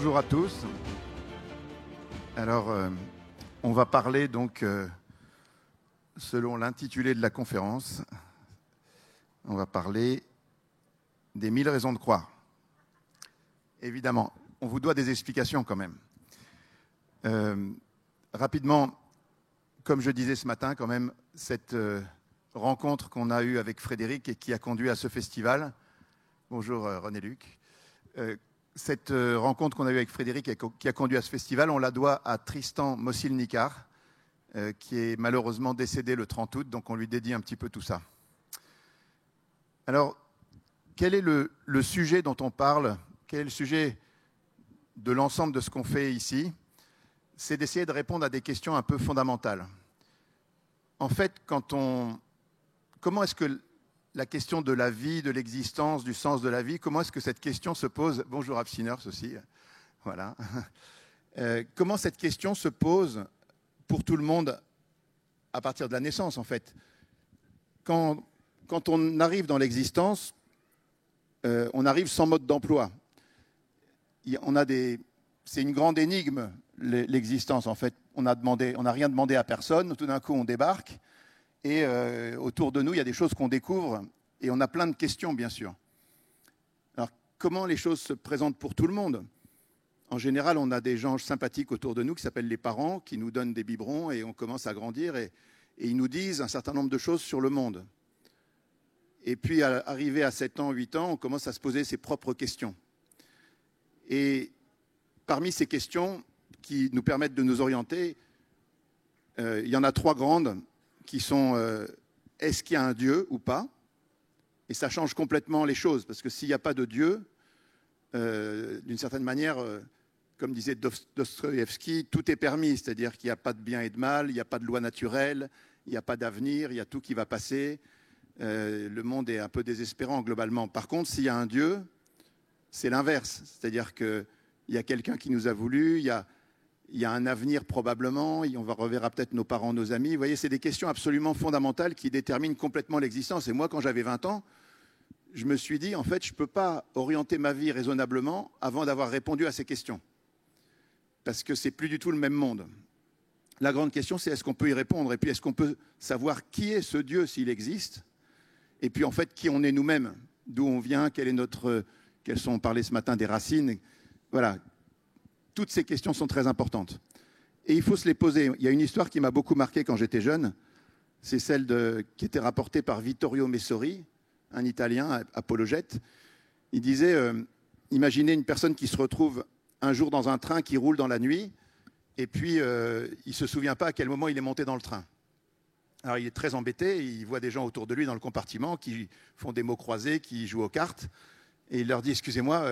Bonjour à tous. Alors, on va parler donc, selon l'intitulé de la conférence, on va parler des 1000 raisons de croire. Évidemment, on vous doit des explications quand même. Rapidement, comme je disais ce matin, quand même, cette rencontre qu'on a eue avec Frédéric et qui a conduit à ce festival. Bonjour René-Luc. Cette rencontre qu'on a eue avec Frédéric et qui a conduit à ce festival, on la doit à Tristan Mossil-Nicard, qui est malheureusement décédé le 30 août, donc on lui dédie un petit peu tout ça. Alors, quel est le sujet dont on parle? Quel est le sujet de l'ensemble de ce qu'on fait ici? C'est d'essayer de répondre à des questions un peu fondamentales. En fait, comment est-ce que la question de la vie, de l'existence, du sens de la vie, comment est-ce que cette question se pose? Bonjour Absiners aussi, voilà. Comment cette question se pose pour tout le monde à partir de la naissance, en fait? Quand on arrive dans l'existence, on arrive sans mode d'emploi. C'est une grande énigme, l'existence, en fait. On n'a rien demandé à personne, tout d'un coup on débarque. Et autour de nous, il y a des choses qu'on découvre et on a plein de questions, bien sûr. Alors, comment les choses se présentent pour tout le monde? En général, on a des gens sympathiques autour de nous qui s'appellent les parents, qui nous donnent des biberons et on commence à grandir et ils nous disent un certain nombre de choses sur le monde. Et puis, arrivé à 7 ans, 8 ans, on commence à se poser ses propres questions. Et parmi ces questions qui nous permettent de nous orienter, il y en a 3 grandes qui sont est-ce qu'il y a un Dieu ou pas? Et ça change complètement les choses, parce que s'il n'y a pas de Dieu, d'une certaine manière, comme disait Dostoïevski, tout est permis, c'est-à-dire qu'il n'y a pas de bien et de mal, il n'y a pas de loi naturelle, il n'y a pas d'avenir, il y a tout qui va passer. Le monde est un peu désespérant globalement. Par contre, s'il y a un Dieu, c'est l'inverse, c'est-à-dire qu'il y a quelqu'un qui nous a voulu, il y a un avenir probablement, on reverra peut-être nos parents, nos amis. Vous voyez, c'est des questions absolument fondamentales qui déterminent complètement l'existence. Et moi, quand j'avais 20 ans, je me suis dit, en fait, je ne peux pas orienter ma vie raisonnablement avant d'avoir répondu à ces questions. Parce que ce n'est plus du tout le même monde. La grande question, c'est est-ce qu'on peut y répondre? Et puis, est-ce qu'on peut savoir qui est ce Dieu s'il existe? Et puis, en fait, qui on est nous-mêmes? D'où on vient? Quelles sont, on parlait ce matin des racines? Voilà. Toutes ces questions sont très importantes. Et il faut se les poser. Il y a une histoire qui m'a beaucoup marqué quand j'étais jeune. C'est celle qui était rapportée par Vittorio Messori, un Italien, apologète. Il disait, imaginez une personne qui se retrouve un jour dans un train qui roule dans la nuit, et puis il ne se souvient pas à quel moment il est monté dans le train. Alors il est très embêté, il voit des gens autour de lui dans le compartiment qui font des mots croisés, qui jouent aux cartes, et il leur dit, excusez-moi,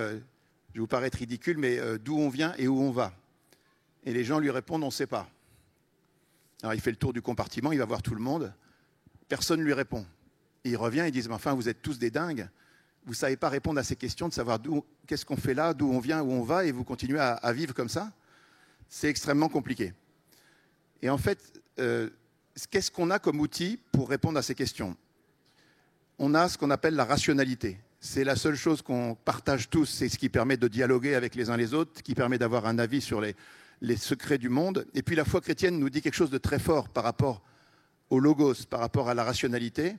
je vais vous paraître ridicule, mais d'où on vient et où on va? Et les gens lui répondent, on ne sait pas. Alors il fait le tour du compartiment, il va voir tout le monde. Personne ne lui répond. Et il revient, ils disent, mais enfin, vous êtes tous des dingues. Vous ne savez pas répondre à ces questions, de savoir qu'est-ce qu'on fait là, d'où on vient, où on va, et vous continuez à vivre comme ça. C'est extrêmement compliqué. Et en fait, qu'est-ce qu'on a comme outil pour répondre à ces questions? On a ce qu'on appelle la rationalité. C'est la seule chose qu'on partage tous, c'est ce qui permet de dialoguer avec les uns les autres, qui permet d'avoir un avis sur les secrets du monde. Et puis la foi chrétienne nous dit quelque chose de très fort par rapport au logos, par rapport à la rationalité.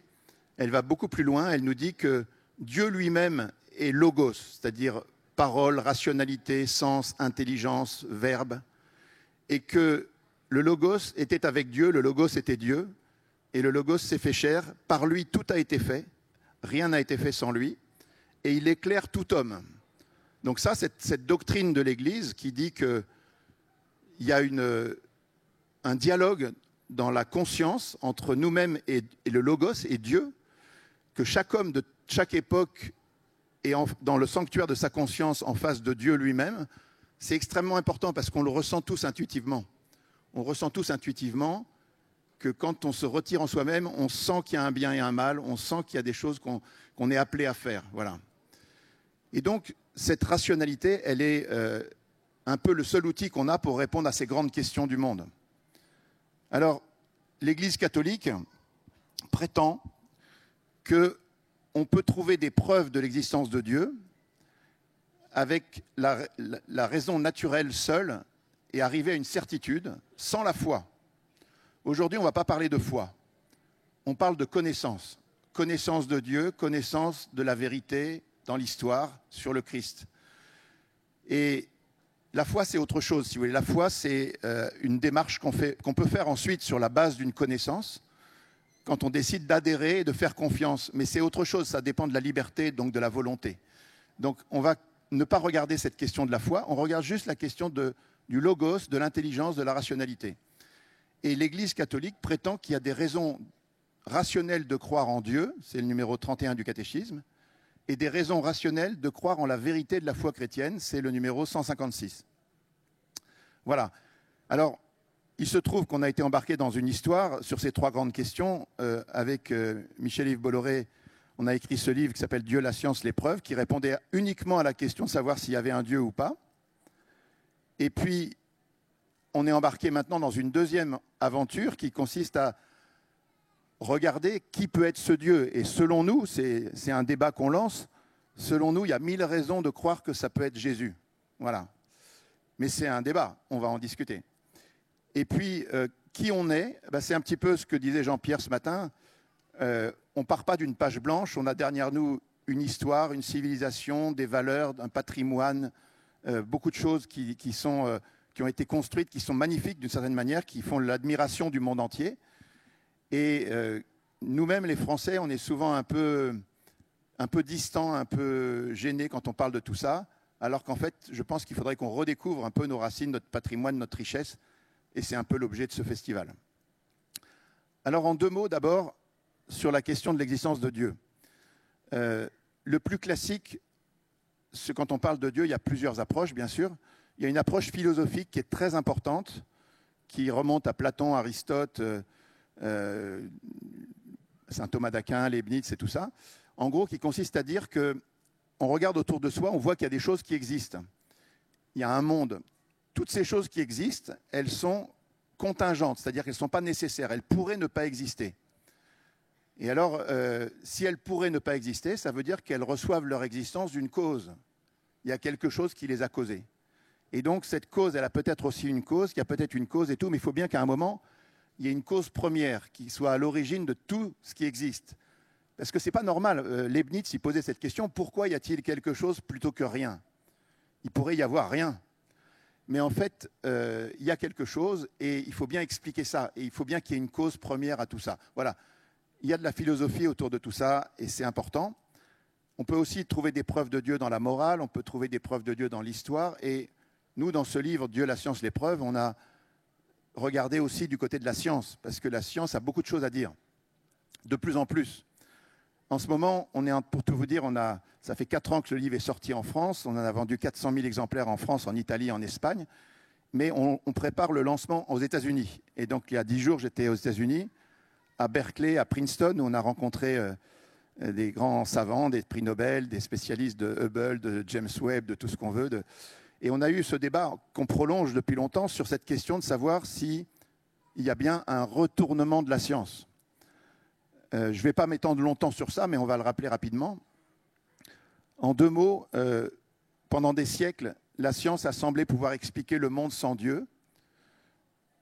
Elle va beaucoup plus loin, elle nous dit que Dieu lui-même est logos, c'est-à-dire parole, rationalité, sens, intelligence, verbe, et que le logos était avec Dieu, le logos était Dieu, et le logos s'est fait chair. Par lui, tout a été fait, rien n'a été fait sans lui. Et il éclaire tout homme. Donc ça, cette doctrine de l'Église qui dit qu'il y a un dialogue dans la conscience entre nous-mêmes et le Logos et Dieu, que chaque homme de chaque époque est dans le sanctuaire de sa conscience en face de Dieu lui-même, c'est extrêmement important parce qu'on le ressent tous intuitivement. On ressent tous intuitivement que quand on se retire en soi-même, on sent qu'il y a un bien et un mal, on sent qu'il y a des choses qu'on est appelé à faire. Voilà. Et donc, cette rationalité, elle est un peu le seul outil qu'on a pour répondre à ces grandes questions du monde. Alors, l'Église catholique prétend qu'on peut trouver des preuves de l'existence de Dieu avec la raison naturelle seule et arriver à une certitude sans la foi. Aujourd'hui, on ne va pas parler de foi. On parle de connaissance. Connaissance de Dieu, connaissance de la vérité dans l'histoire sur le Christ. Et la foi, c'est autre chose, si vous voulez. La foi, c'est une démarche qu'on peut faire ensuite sur la base d'une connaissance, quand on décide d'adhérer et de faire confiance. Mais c'est autre chose, ça dépend de la liberté, donc de la volonté. Donc on va ne pas regarder cette question de la foi, on regarde juste la question du logos, de l'intelligence, de la rationalité. Et l'Église catholique prétend qu'il y a des raisons rationnelles de croire en Dieu, c'est le numéro 31 du catéchisme, et des raisons rationnelles de croire en la vérité de la foi chrétienne, c'est le numéro 156. Voilà. Alors, il se trouve qu'on a été embarqué dans une histoire sur ces trois grandes questions. Avec Michel-Yves Bolloré, on a écrit ce livre qui s'appelle « Dieu, la science, l'épreuve », qui répondait uniquement à la question de savoir s'il y avait un Dieu ou pas. Et puis, on est embarqué maintenant dans une deuxième aventure qui consiste à regarder qui peut être ce Dieu. Et selon nous, c'est un débat qu'on lance, selon nous, il y a 1000 raisons de croire que ça peut être Jésus. Voilà. Mais c'est un débat, on va en discuter. Et puis, qui on est, c'est un petit peu ce que disait Jean-Pierre ce matin. On ne part pas d'une page blanche, on a derrière nous une histoire, une civilisation, des valeurs, un patrimoine, beaucoup de choses qui ont été construites, qui sont magnifiques d'une certaine manière, qui font l'admiration du monde entier. Et nous-mêmes, les Français, on est souvent un peu distants, un peu gênés quand on parle de tout ça, alors qu'en fait, je pense qu'il faudrait qu'on redécouvre un peu nos racines, notre patrimoine, notre richesse, et c'est un peu l'objet de ce festival. Alors, en 2 mots, d'abord, sur la question de l'existence de Dieu. Le plus classique, quand on parle de Dieu, il y a plusieurs approches, bien sûr. Il y a une approche philosophique qui est très importante, qui remonte à Platon, Aristote, saint Thomas d'Aquin, Leibniz et tout ça, en gros, qui consiste à dire qu'on regarde autour de soi, on voit qu'il y a des choses qui existent. Il y a un monde. Toutes ces choses qui existent, elles sont contingentes, c'est-à-dire qu'elles ne sont pas nécessaires, elles pourraient ne pas exister. Et alors, si elles pourraient ne pas exister, ça veut dire qu'elles reçoivent leur existence d'une cause. Il y a quelque chose qui les a causées. Et donc, cette cause, elle a peut-être aussi une cause, qu'il y a peut-être une cause et tout, mais il faut bien qu'à un moment, il y ait une cause première qui soit à l'origine de tout ce qui existe. Parce que ce n'est pas normal. Leibniz, il posait cette question, pourquoi y a-t-il quelque chose plutôt que rien? Il pourrait y avoir rien. Mais en fait, il y a quelque chose et il faut bien expliquer ça. Et il faut bien qu'il y ait une cause première à tout ça. Voilà. Il y a de la philosophie autour de tout ça et c'est important. On peut aussi trouver des preuves de Dieu dans la morale, on peut trouver des preuves de Dieu dans l'histoire. Et nous, dans ce livre, Dieu, la science, l'épreuve, on a regardé aussi du côté de la science, parce que la science a beaucoup de choses à dire, de plus en plus. En ce moment, pour tout vous dire, ça fait 4 ans que le livre est sorti en France, on en a vendu 400 000 exemplaires en France, en Italie, en Espagne, mais on prépare le lancement aux États-Unis. Et donc, il y a 10 jours, j'étais aux États-Unis, à Berkeley, à Princeton, où on a rencontré des grands savants, des prix Nobel, des spécialistes de Hubble, de James Webb, de tout ce qu'on veut. Et on a eu ce débat qu'on prolonge depuis longtemps sur cette question de savoir s'il y a bien un retournement de la science. Je ne vais pas m'étendre longtemps sur ça, mais on va le rappeler rapidement. En 2 mots, pendant des siècles, la science a semblé pouvoir expliquer le monde sans Dieu,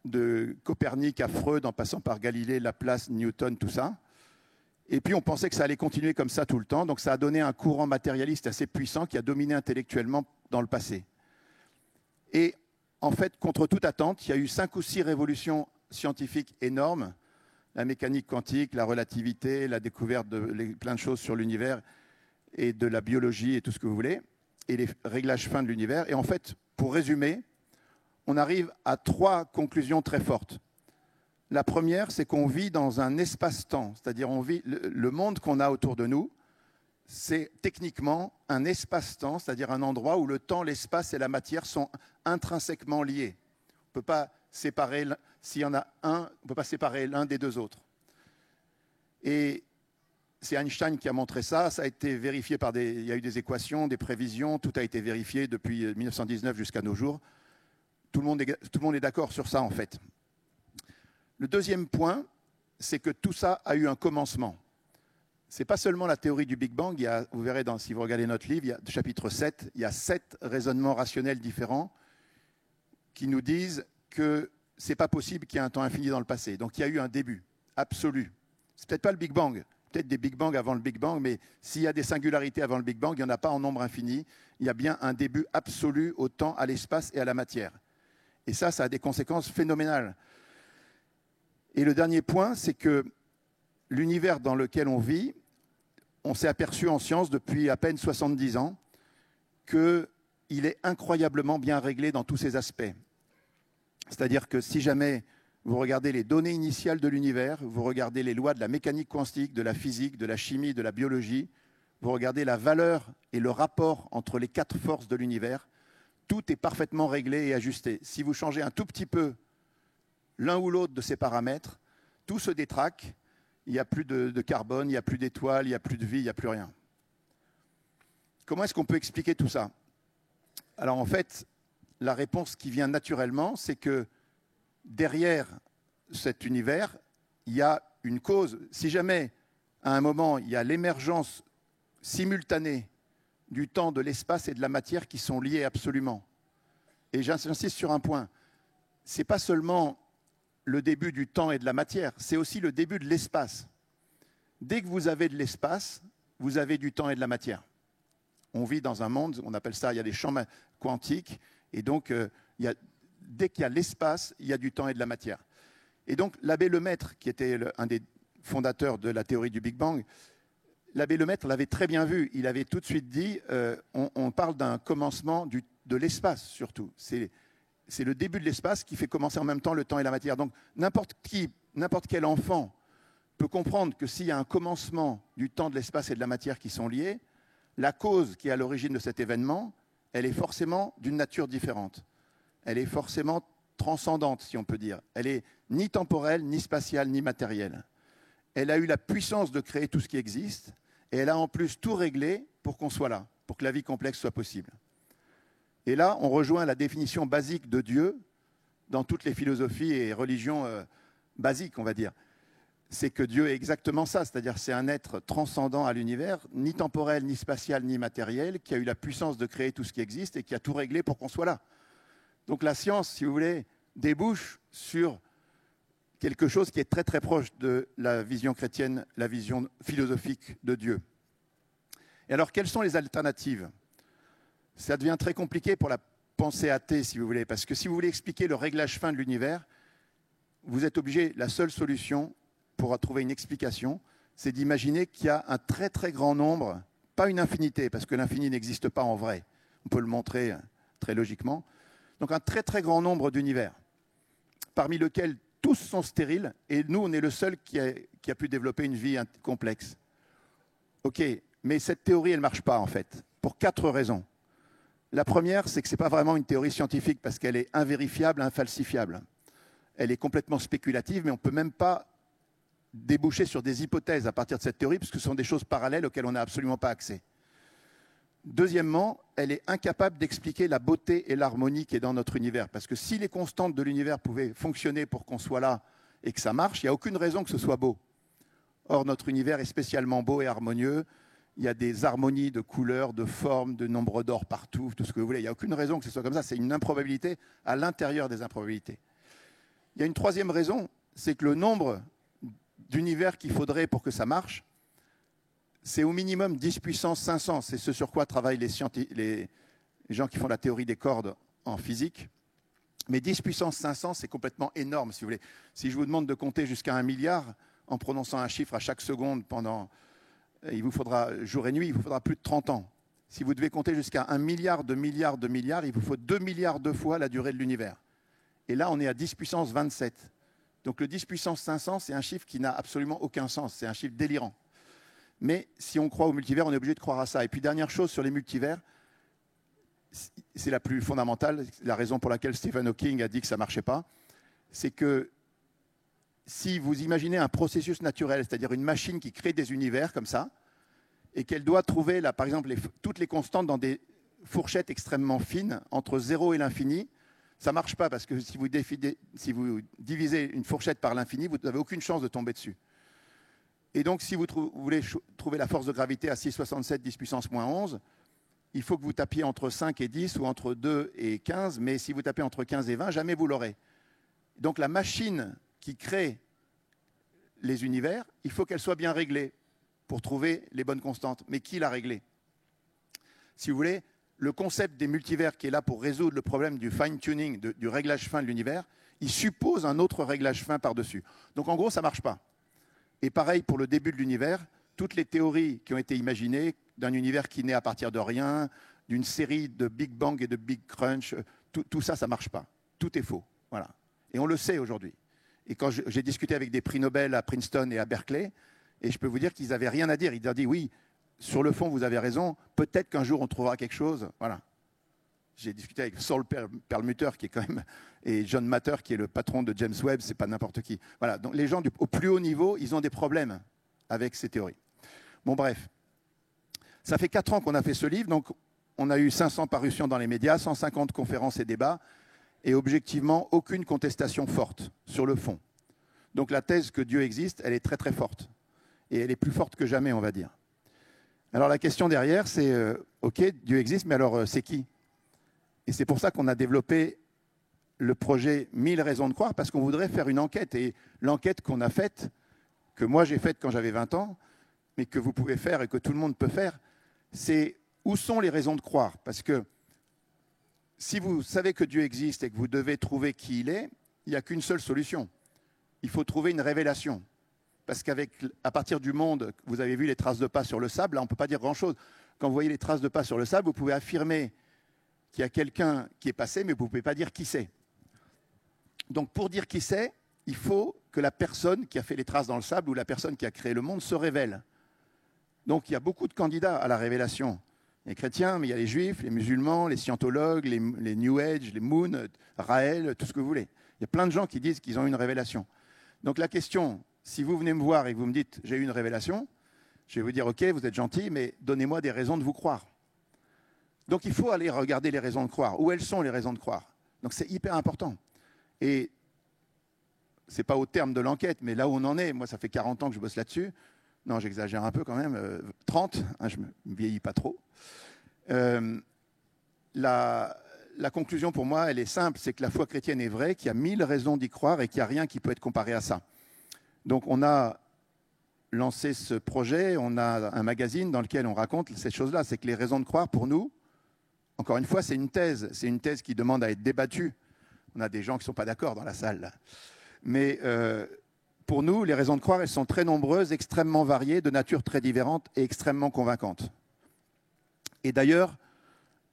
de Copernic à Freud, en passant par Galilée, Laplace, Newton, tout ça. Et puis on pensait que ça allait continuer comme ça tout le temps, donc ça a donné un courant matérialiste assez puissant qui a dominé intellectuellement dans le passé. Et en fait, contre toute attente, il y a eu 5 ou 6 révolutions scientifiques énormes, la mécanique quantique, la relativité, la découverte de plein de choses sur l'univers et de la biologie et tout ce que vous voulez, et les réglages fins de l'univers. Et en fait, pour résumer, on arrive à 3 conclusions très fortes. La première, c'est qu'on vit dans un espace-temps, c'est-à-dire on vit le monde qu'on a autour de nous, c'est techniquement un espace-temps, c'est-à-dire un endroit où le temps, l'espace et la matière sont intrinsèquement liés. On ne peut pas séparer, s'il y en a un, on ne peut pas séparer l'un des 2 autres. Et c'est Einstein qui a montré ça, ça a été vérifié il y a eu des équations, des prévisions, tout a été vérifié depuis 1919 jusqu'à nos jours. Tout le monde est d'accord sur ça, en fait. Le deuxième point, c'est que tout ça a eu un commencement. Ce n'est pas seulement la théorie du Big Bang. Vous verrez, si vous regardez notre livre, chapitre 7, il y a 7 raisonnements rationnels différents qui nous disent que ce n'est pas possible qu'il y ait un temps infini dans le passé. Donc il y a eu un début absolu. Ce n'est peut-être pas le Big Bang, peut-être des Big Bang avant le Big Bang, mais s'il y a des singularités avant le Big Bang, il n'y en a pas en nombre infini. Il y a bien un début absolu au temps, à l'espace et à la matière. Et ça a des conséquences phénoménales. Et le dernier point, c'est que l'univers dans lequel on vit, on s'est aperçu en science depuis à peine 70 ans qu'il est incroyablement bien réglé dans tous ses aspects. C'est-à-dire que si jamais vous regardez les données initiales de l'univers, vous regardez les lois de la mécanique quantique, de la physique, de la chimie, de la biologie, vous regardez la valeur et le rapport entre les 4 forces de l'univers, tout est parfaitement réglé et ajusté. Si vous changez un tout petit peu l'un ou l'autre de ces paramètres, tout se détraque, il n'y a plus de carbone, il n'y a plus d'étoiles, il n'y a plus de vie, il n'y a plus rien. Comment est-ce qu'on peut expliquer tout ça? Alors en fait, la réponse qui vient naturellement, c'est que derrière cet univers, il y a une cause. Si jamais, à un moment, il y a l'émergence simultanée du temps, de l'espace et de la matière qui sont liés absolument. Et j'insiste sur un point, ce n'est pas seulement le début du temps et de la matière, c'est aussi le début de l'espace. Dès que vous avez de l'espace, vous avez du temps et de la matière. On vit dans un monde, on appelle ça, il y a des champs quantiques, et donc dès qu'il y a l'espace, il y a du temps et de la matière. Et donc l'abbé Lemaître, qui était un des fondateurs de la théorie du Big Bang, l'abbé Lemaître l'avait très bien vu. Il avait tout de suite dit, on parle d'un commencement de l'espace surtout. C'est le début de l'espace qui fait commencer en même temps le temps et la matière. Donc n'importe quel enfant peut comprendre que s'il y a un commencement du temps, de l'espace et de la matière qui sont liés, la cause qui est à l'origine de cet événement, elle est forcément d'une nature différente. Elle est forcément transcendante, si on peut dire. Elle est ni temporelle, ni spatiale, ni matérielle. Elle a eu la puissance de créer tout ce qui existe, et elle a en plus tout réglé pour qu'on soit là, pour que la vie complexe soit possible. Et là, on rejoint la définition basique de Dieu dans toutes les philosophies et religions basiques, on va dire. C'est que Dieu est exactement ça, c'est-à-dire c'est un être transcendant à l'univers, ni temporel, ni spatial, ni matériel, qui a eu la puissance de créer tout ce qui existe et qui a tout réglé pour qu'on soit là. Donc la science, si vous voulez, débouche sur quelque chose qui est très très proche de la vision chrétienne, la vision philosophique de Dieu. Et alors, quelles sont les alternatives? Ça devient très compliqué pour la pensée athée, si vous voulez, parce que si vous voulez expliquer le réglage fin de l'univers, vous êtes obligé, la seule solution pour trouver une explication, c'est d'imaginer qu'il y a un très très grand nombre, pas une infinité, parce que l'infini n'existe pas en vrai, on peut le montrer très logiquement, donc un très très grand nombre d'univers, parmi lesquels tous sont stériles, et nous, on est le seul qui a pu développer une vie complexe. Ok, mais cette théorie, elle ne marche pas en fait, pour 4 raisons. La première, c'est que ce n'est pas vraiment une théorie scientifique, parce qu'elle est invérifiable, infalsifiable. Elle est complètement spéculative, mais on ne peut même pas déboucher sur des hypothèses à partir de cette théorie, parce que ce sont des choses parallèles auxquelles on n'a absolument pas accès. Deuxièmement, elle est incapable d'expliquer la beauté et l'harmonie qui est dans notre univers. Parce que si les constantes de l'univers pouvaient fonctionner pour qu'on soit là et que ça marche, il n'y a aucune raison que ce soit beau. Or, notre univers est spécialement beau et harmonieux. Il y a des harmonies de couleurs, de formes, de nombre d'or partout, tout ce que vous voulez. Il n'y a aucune raison que ce soit comme ça. C'est une improbabilité à l'intérieur des improbabilités. Il y a une troisième raison, c'est que le nombre d'univers qu'il faudrait pour que ça marche, c'est au minimum 10 puissance 500. C'est ce sur quoi travaillent les gens qui font la théorie des cordes en physique. Mais 10 puissance 500, c'est complètement énorme, si vous voulez. Si je vous demande de compter jusqu'à 1 milliard, en prononçant un chiffre à chaque seconde il vous faudra jour et nuit, il vous faudra plus de 30 ans. Si vous devez compter jusqu'à 1 milliard de milliards de milliards, il vous faut 2 milliards de fois la durée de l'univers. Et là, on est à 10 puissance 27. Donc le 10 puissance 500, c'est un chiffre qui n'a absolument aucun sens. C'est un chiffre délirant. Mais si on croit au multivers, on est obligé de croire à ça. Et puis dernière chose sur les multivers, c'est la plus fondamentale, la raison pour laquelle Stephen Hawking a dit que ça ne marchait pas, c'est que si vous imaginez un processus naturel, c'est-à-dire une machine qui crée des univers comme ça, et qu'elle doit trouver, là, par exemple, toutes les constantes dans des fourchettes extrêmement fines, entre 0 et l'infini, ça ne marche pas, parce que si vous divisez une fourchette par l'infini, vous n'avez aucune chance de tomber dessus. Et donc, si vous voulez trouver la force de gravité à 6,67, 10 puissance moins 11, il faut que vous tapiez entre 5 et 10 ou entre 2 et 15, mais si vous tapez entre 15 et 20, jamais vous l'aurez. Donc la machine qui crée les univers, il faut qu'elle soit bien réglée pour trouver les bonnes constantes. Mais qui l'a réglée? Si vous voulez, le concept des multivers qui est là pour résoudre le problème du fine-tuning, du réglage fin de l'univers, il suppose un autre réglage fin par-dessus. Donc en gros, ça ne marche pas. Et pareil pour le début de l'univers, toutes les théories qui ont été imaginées d'un univers qui naît à partir de rien, d'une série de Big Bang et de Big Crunch, tout ça, ça ne marche pas. Tout est faux. Voilà. Et on le sait aujourd'hui. Et quand j'ai discuté avec des prix Nobel à Princeton et à Berkeley, et je peux vous dire qu'ils n'avaient rien à dire. Ils ont dit oui, sur le fond, vous avez raison, peut-être qu'un jour on trouvera quelque chose. Voilà. J'ai discuté avec Saul Perlmutter, qui est quand même, et John Matter, qui est le patron de James Webb, c'est pas n'importe qui. Voilà. Donc les gens au plus haut niveau, ils ont des problèmes avec ces théories. Bon, bref. Ça fait 4 ans qu'on a fait ce livre, donc on a eu 500 parutions dans les médias, 150 conférences et débats, et objectivement, aucune contestation forte sur le fond. Donc la thèse que Dieu existe, elle est très très forte. Et elle est plus forte que jamais, on va dire. Alors la question derrière, c'est, ok, Dieu existe, mais alors c'est qui? Et c'est pour ça qu'on a développé le projet 1000 raisons de croire, parce qu'on voudrait faire une enquête. Et l'enquête qu'on a faite, que moi j'ai faite quand j'avais 20 ans, mais que vous pouvez faire et que tout le monde peut faire, c'est où sont les raisons de croire? Parce que si vous savez que Dieu existe et que vous devez trouver qui il est, il n'y a qu'une seule solution. Il faut trouver une révélation. Parce qu'à partir du monde, vous avez vu les traces de pas sur le sable, là on ne peut pas dire grand-chose. Quand vous voyez les traces de pas sur le sable, vous pouvez affirmer qu'il y a quelqu'un qui est passé, mais vous ne pouvez pas dire qui c'est. Donc pour dire qui c'est, il faut que la personne qui a fait les traces dans le sable ou la personne qui a créé le monde se révèle. Donc il y a beaucoup de candidats à la révélation. Les chrétiens, mais il y a les juifs, les musulmans, les scientologues, les New Age, les Moon, Raël, tout ce que vous voulez. Il y a plein de gens qui disent qu'ils ont une révélation. Donc la question, si vous venez me voir et que vous me dites « j'ai eu une révélation », je vais vous dire « ok, vous êtes gentil, mais donnez-moi des raisons de vous croire ». Donc il faut aller regarder les raisons de croire. Où elles sont les raisons de croire? Donc c'est hyper important. Et ce n'est pas au terme de l'enquête, mais là où on en est, moi ça fait 40 ans que je bosse là-dessus. Non, j'exagère un peu quand même, 30, hein, je ne me vieillis pas trop. La conclusion pour moi, elle est simple, c'est que la foi chrétienne est vraie, qu'il y a 1000 raisons d'y croire et qu'il n'y a rien qui peut être comparé à ça. Donc on a lancé ce projet, on a un magazine dans lequel on raconte ces choses-là. C'est que les raisons de croire, pour nous, encore une fois, c'est une thèse qui demande à être débattue. On a des gens qui ne sont pas d'accord dans la salle, là. Mais pour nous, les raisons de croire, elles sont très nombreuses, extrêmement variées, de nature très différente et extrêmement convaincantes. Et d'ailleurs,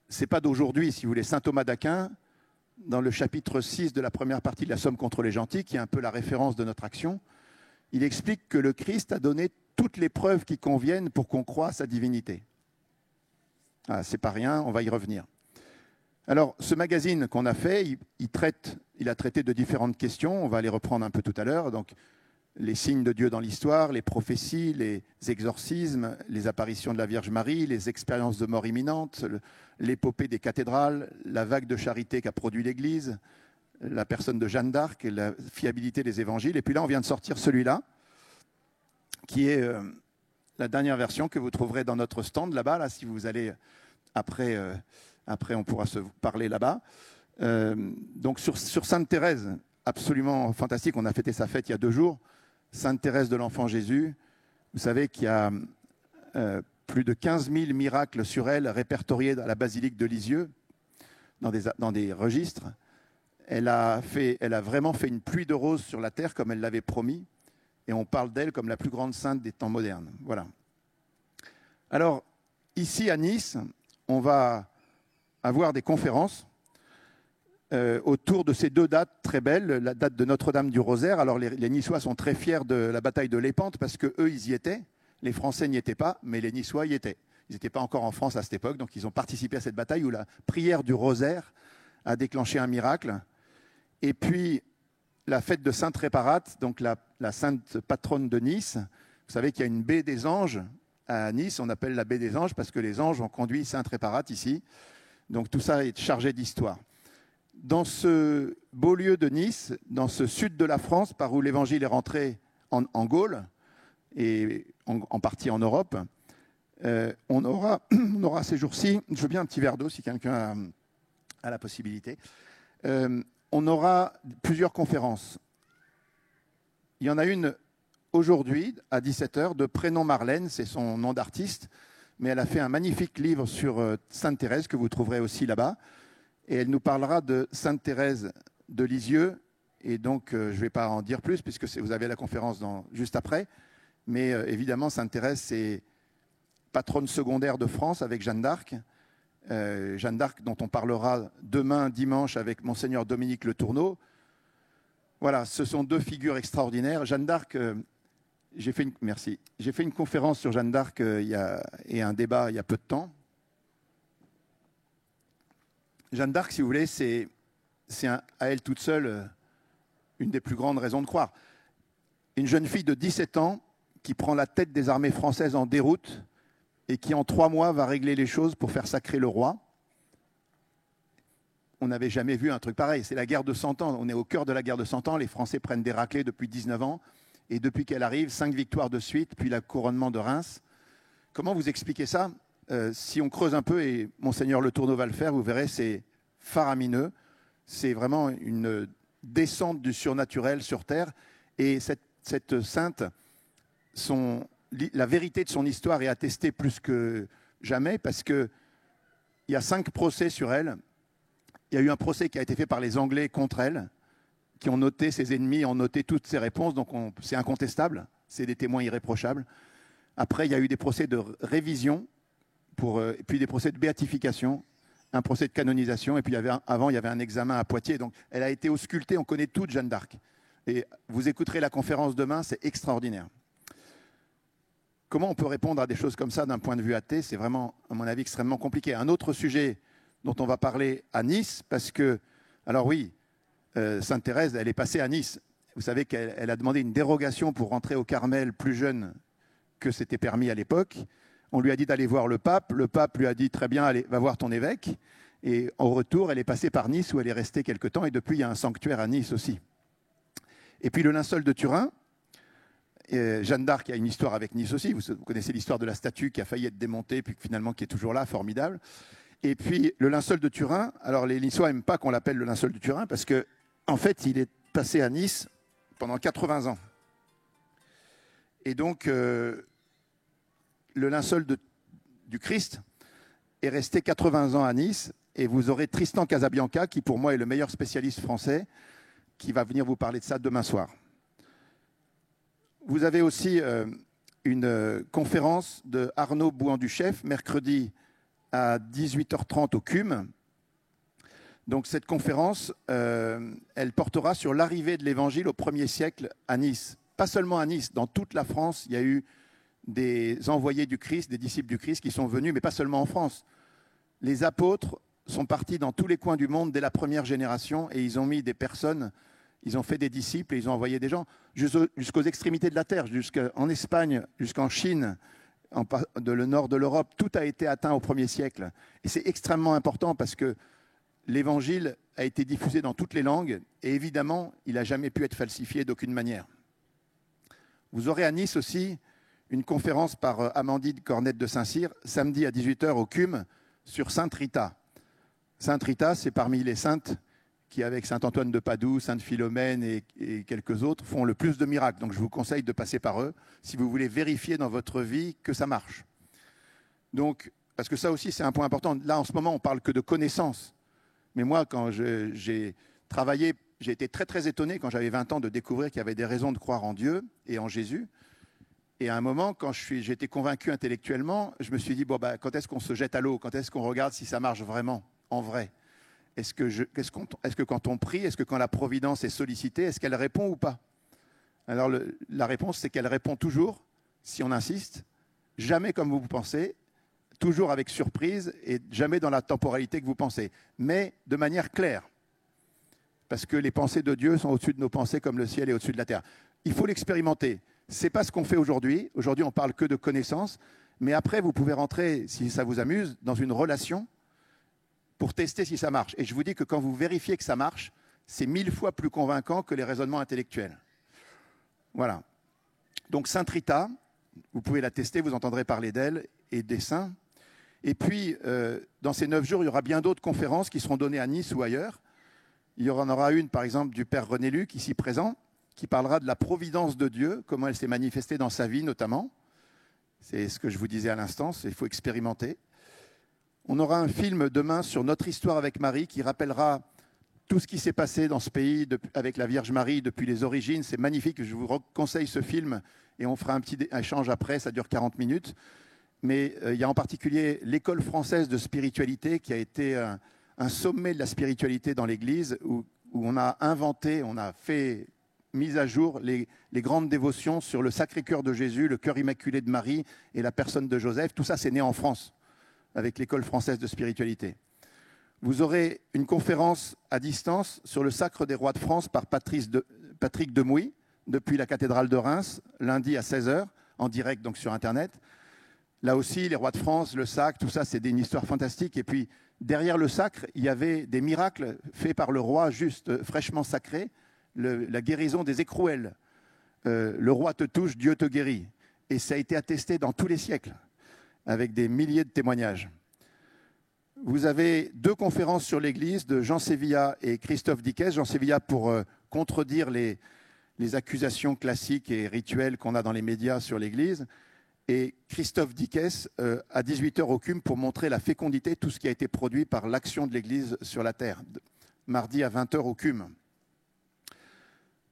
ce n'est pas d'aujourd'hui, si vous voulez. Saint Thomas d'Aquin, dans le chapitre 6 de la première partie de la Somme contre les gentils, qui est un peu la référence de notre action, il explique que le Christ a donné toutes les preuves qui conviennent pour qu'on croie à sa divinité. Ah, c'est pas rien, on va y revenir. Alors, ce magazine qu'on a fait, il a traité de différentes questions, on va les reprendre un peu tout à l'heure. Donc, les signes de Dieu dans l'histoire, les prophéties, les exorcismes, les apparitions de la Vierge Marie, les expériences de mort imminente, l'épopée des cathédrales, la vague de charité qu'a produit l'Église, la personne de Jeanne d'Arc et la fiabilité des évangiles. Et puis là, on vient de sortir celui-là, qui est la dernière version que vous trouverez dans notre stand là-bas, là, si vous allez après, on pourra se parler là-bas. Donc sur Sainte Thérèse, absolument fantastique, on a fêté sa fête il y a 2 jours. Sainte Thérèse de l'Enfant Jésus, vous savez qu'il y a plus de 15 000 miracles sur elle répertoriés à la basilique de Lisieux, dans des registres. Elle a vraiment fait une pluie de roses sur la terre comme elle l'avait promis, et on parle d'elle comme la plus grande sainte des temps modernes. Voilà. Alors, ici à Nice, on va avoir des conférences autour de ces 2 dates très belles, la date de Notre-Dame du Rosaire. Alors les Niçois sont très fiers de la bataille de Lépante parce qu'eux, ils y étaient. Les Français n'y étaient pas, mais les Niçois y étaient. Ils n'étaient pas encore en France à cette époque, donc ils ont participé à cette bataille où la prière du Rosaire a déclenché un miracle. Et puis la fête de Sainte Réparate, donc la sainte patronne de Nice. Vous savez qu'il y a une baie des Anges à Nice, on appelle la baie des Anges parce que les anges ont conduit Sainte Réparate ici. Donc tout ça est chargé d'histoire. Dans ce beau lieu de Nice, dans ce sud de la France, par où l'Évangile est rentré en Gaule, et en partie en Europe. On aura ces jours-ci, je veux bien un petit verre d'eau si quelqu'un a la possibilité, on aura plusieurs conférences. Il y en a une aujourd'hui à 17h de Prénom Marlène, c'est son nom d'artiste, mais elle a fait un magnifique livre sur Sainte Thérèse que vous trouverez aussi là-bas. Et elle nous parlera de Sainte Thérèse de Lisieux. Et donc, je ne vais pas en dire plus puisque vous avez la conférence juste après. Mais évidemment, Sainte Thérèse, c'est patronne secondaire de France avec Jeanne d'Arc. Jeanne d'Arc dont on parlera demain, dimanche, avec Monseigneur Dominique Le Tourneau. Voilà, ce sont deux figures extraordinaires. Jeanne d'Arc... J'ai fait une conférence sur Jeanne d'Arc et un débat il y a peu de temps. Jeanne d'Arc, si vous voulez, c'est à elle toute seule une des plus grandes raisons de croire. Une jeune fille de 17 ans qui prend la tête des armées françaises en déroute et qui en 3 mois va régler les choses pour faire sacrer le roi. On n'avait jamais vu un truc pareil. C'est la guerre de 100 ans. On est au cœur de la guerre de 100 ans. Les Français prennent des raclées depuis 19 ans. Et depuis qu'elle arrive, 5 victoires de suite, puis le couronnement de Reims. Comment vous expliquez ça ? Si on creuse un peu, et Monseigneur Le Tourneau va le faire, vous verrez, c'est faramineux. C'est vraiment une descente du surnaturel sur Terre. Et cette sainte, la vérité de son histoire est attestée plus que jamais, parce qu'il y a 5 procès sur elle. Il y a eu un procès qui a été fait par les Anglais contre elle, qui ont noté ses ennemis, ont noté toutes ses réponses, donc c'est incontestable, c'est des témoins irréprochables. Après, il y a eu des procès de révision, puis des procès de béatification, un procès de canonisation, et puis avant, il y avait un examen à Poitiers. Donc, elle a été auscultée, on connaît toute Jeanne d'Arc. Et vous écouterez la conférence demain, c'est extraordinaire. Comment on peut répondre à des choses comme ça d'un point de vue athée ? C'est vraiment, à mon avis, extrêmement compliqué. Un autre sujet dont on va parler à Nice, parce que, alors oui, Sainte Thérèse, elle est passée à Nice. Vous savez qu'elle a demandé une dérogation pour rentrer au Carmel plus jeune que c'était permis à l'époque. On lui a dit d'aller voir le pape. Le pape lui a dit très bien, allez, va voir ton évêque. Et en retour, elle est passée par Nice où elle est restée quelque temps. Et depuis, il y a un sanctuaire à Nice aussi. Et puis le linceul de Turin. Jeanne d'Arc a une histoire avec Nice aussi. Vous connaissez l'histoire de la statue qui a failli être démontée, puis finalement qui est toujours là, formidable. Et puis le linceul de Turin. Alors les Niçois n'aiment pas qu'on l'appelle le linceul de Turin parce que en fait, il est passé à Nice pendant 80 ans. Et donc, le linceul du Christ est resté 80 ans à Nice. Et vous aurez Tristan Casabianca, qui pour moi est le meilleur spécialiste français, qui va venir vous parler de ça demain soir. Vous avez aussi une conférence de Arnaud Bouan-Duchef, mercredi à 18h30 au CUM. Donc cette conférence, elle portera sur l'arrivée de l'Évangile au 1er siècle à Nice. Pas seulement à Nice, dans toute la France, il y a eu des envoyés du Christ, des disciples du Christ qui sont venus, mais pas seulement en France. Les apôtres sont partis dans tous les coins du monde dès la première génération et ils ont mis des personnes, ils ont fait des disciples et ils ont envoyé des gens jusqu'aux extrémités de la terre, jusqu'en Espagne, jusqu'en Chine, le nord de l'Europe. Tout a été atteint au 1er siècle. Et c'est extrêmement important parce que l'Évangile a été diffusé dans toutes les langues et évidemment, il n'a jamais pu être falsifié d'aucune manière. Vous aurez à Nice aussi une conférence par Amandine Cornette de Saint-Cyr, samedi à 18h au CUM, sur Sainte Rita. Sainte Rita, c'est parmi les saintes qui, avec saint Antoine de Padoue, sainte Philomène et quelques autres, font le plus de miracles. Donc je vous conseille de passer par eux si vous voulez vérifier dans votre vie que ça marche. Donc, parce que ça aussi, c'est un point important. Là, en ce moment, on ne parle que de connaissances. Mais moi, quand j'ai travaillé, j'ai été très, très étonné quand j'avais 20 ans de découvrir qu'il y avait des raisons de croire en Dieu et en Jésus. Et à un moment, quand j'ai été convaincu intellectuellement, je me suis dit, bon, quand est-ce qu'on se jette à l'eau ? Quand est-ce qu'on regarde si ça marche vraiment, en vrai ? Est-ce que quand on prie, est-ce que quand la providence est sollicitée, est-ce qu'elle répond ou pas ? Alors la réponse, c'est qu'elle répond toujours, si on insiste, jamais comme vous pensez, toujours avec surprise et jamais dans la temporalité que vous pensez, mais de manière claire. Parce que les pensées de Dieu sont au-dessus de nos pensées comme le ciel est au-dessus de la terre. Il faut l'expérimenter. Ce n'est pas ce qu'on fait aujourd'hui. Aujourd'hui, on ne parle que de connaissances. Mais après, vous pouvez rentrer, si ça vous amuse, dans une relation pour tester si ça marche. Et je vous dis que quand vous vérifiez que ça marche, c'est 1000 fois plus convaincant que les raisonnements intellectuels. Voilà. Donc Sainte Rita, Vous pouvez la tester, vous entendrez parler d'elle et des saints. Et puis, dans ces 9 jours, il y aura bien d'autres conférences qui seront données à Nice ou ailleurs. Il y en aura une, par exemple, du Père René Luc, ici présent, qui parlera de la providence de Dieu, comment elle s'est manifestée dans sa vie notamment. C'est ce que je vous disais à l'instant, il faut expérimenter. On aura un film demain sur notre histoire avec Marie qui rappellera tout ce qui s'est passé dans ce pays avec la Vierge Marie depuis les origines. C'est magnifique, je vous conseille ce film et on fera un petit échange après, ça dure 40 minutes. Mais il y a en particulier l'École française de spiritualité qui a été un sommet de la spiritualité dans l'Église où on a inventé, on a fait mise à jour les grandes dévotions sur le Sacré-Cœur de Jésus, le Cœur Immaculé de Marie et la personne de Joseph. Tout ça, c'est né en France avec l'École française de spiritualité. Vous aurez une conférence à distance sur le Sacre des Rois de France par Patrick Demouy, depuis la cathédrale de Reims, lundi à 16h, en direct donc sur Internet. Là aussi, les rois de France, le sacre, tout ça, c'est une histoire fantastique. Et puis, derrière le sacre, il y avait des miracles faits par le roi juste fraîchement sacré, la guérison des écrouelles. Le roi te touche, Dieu te guérit. Et ça a été attesté dans tous les siècles, avec des milliers de témoignages. Vous avez 2 conférences sur l'Église de Jean Sévilla et Christophe Dickès. Jean Sévilla pour contredire les accusations classiques et rituelles qu'on a dans les médias sur l'Église. Et Christophe Dickès à 18h au CUM pour montrer la fécondité, tout ce qui a été produit par l'action de l'Église sur la terre. Mardi à 20h au CUM.